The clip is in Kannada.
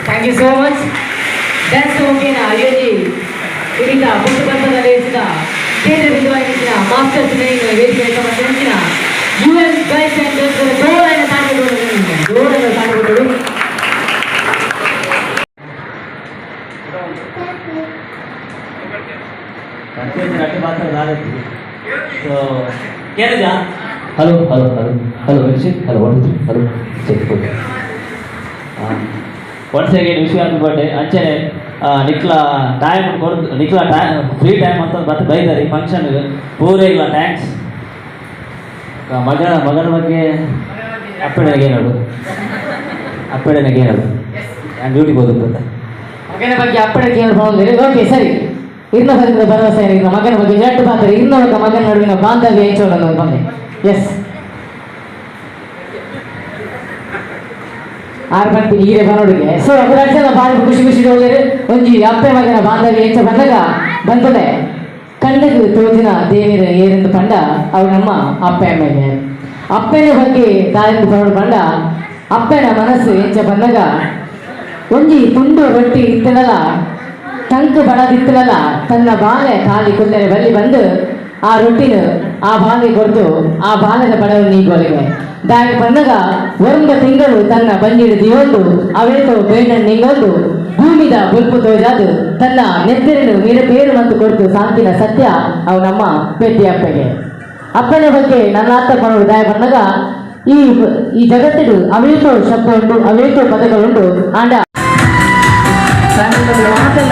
Thank you so much. That's okay na. Ayodi. Irita ಪುಟ್ಟಪಂತದಲ್ಲಿ ನಡೆಸಿದ ಕೇಂದ್ರ ಬಿಂದುವಾಗಿನ ಮಾಸ್ಟರ್ ಟ್ರೈನಿಂಗ್ ವೇದಿಕೆಯನ್ನು ಮಂಡಿಸಿದ US ಗೈಡ್ಸ್ ಅಂಡ್ ಗರ್ಲ್ಸ್ ಜೋರಾದ ತಾಳಿಗಳು So, Canada. Hello. Abhishek. Hello, what is it? Hello. Check it. Once again, wish you happy birthday. Anchane, Nikla time, free time ಅಂತ ಮತ್ತೆ ಬೈದಾರೆ ಫಂಕ್ಷನ್ ಪೂರ ಇಲ್ಲ ಥ್ಯಾಂಕ್ಸ್. ಮಗನ ಬಗ್ಗೆ ಅಪ್ಪಡೆಗೆ ಹೇಳೋದು ನಾನು ಡ್ಯೂಟಿಗೆ ಹೋಗೋದು ಅಂತ ಮಗನ ಬಗ್ಗೆ ಅಪ್ಪಡೆಗೆ ಹೇಳ್ಬೋದು. ಓಕೆ ಸರಿ, ಇರ್ನ ಬಂದ ಭರವಸೆ ಏನಿಲ್ಲ. ಮಗನ ಬಗ್ಗೆ ಜಟ್ಟು ಮಾತ್ರ ಇರ್ನವಕ ಮಗನ ನಡುವಿನ ಬಾಂಧವ್ಯ ಹೆಚ್ಚೋಣ ಬಂದೆ. ಎಸ್ ಆರು ಬಂತು ಹೀರೆ ಬರೋಡಿಗೆ. ಸೊ ಅಪರಾಜನ ಬಾರಿ ಖುಷಿ ಹೋದರೆ ಒಂಜಿ ಅಪ್ಪೆ ಮಗನ ಬಾಂಧವ್ಯ ಹೆಚ್ಚ ಬಂದಾಗ ಬಂತದೆ ಕಣ್ಣಗೆ ತೋಜಿನ ದೇವಿರ ಏರೆಂದು ಪಂಡ ಅವು ನಮ್ಮ ಅಪ್ಪೆ ಅಮ್ಮೆಗೆ ಅಪ್ಪನ ಬಗ್ಗೆ ತಾಯಿಂದ ಬರೋಡು ಪಂಡ ಅಪ್ಪನ ಮನಸ್ಸು ಹೆಚ್ಚ ಬಂದಾಗ ಒಂಜಿ ತುಂಡು ರೊಟ್ಟಿ ಇತ್ತನಲ್ಲ ಟಂಕ್ ಬಡದಿತ್ತನಲ್ಲ ತನ್ನ ಬಾಲೆ ಖಾಲಿ ಕುಲ್ಲರೆ ಬಲ್ಲಿ ಬಂದು ಆ ರೊಟ್ಟಿನ ಆ ಬಾಲೆ ಕೊಡ್ತು ಆ ಬಾಲದ ಬಡವ ನೀಗೋಲಿಗೆ ದಾಗಿ ಬಂದಾಗ ಒಂದು ತಿಂಗಳು ತನ್ನ ಬಂಜಿಡು ದಿವೊಂದು ಅವೇತೋ ಬೇಡ ನಿಂಗೊಂದು ಭೂಮಿದ ಬುಲ್ಪು ತೋಜಾದು ತನ್ನ ನೆತ್ತರಿನ ಬೇರು ಮತ್ತು ಕೊಡ್ತು ಸಾಂತಿನ ಸತ್ಯ ಅವು ನಮ್ಮ ಪೆದ್ದಿ ಅಪ್ಪಗೆ. ಅಪ್ಪನ ಬಗ್ಗೆ ನನ್ನ ಅರ್ಥ ಮಾಡೋದು ದಾಯ ಬಂದಾಗ ಈ ಜಗತ್ತಿಡು ಅವೇತೋ ಶಬ್ದ ಉಂಟು, ಅವೇತೋ ಪದಗಳುಂಟು. ಆಂಡ ಮಾತೆಲ್ಲ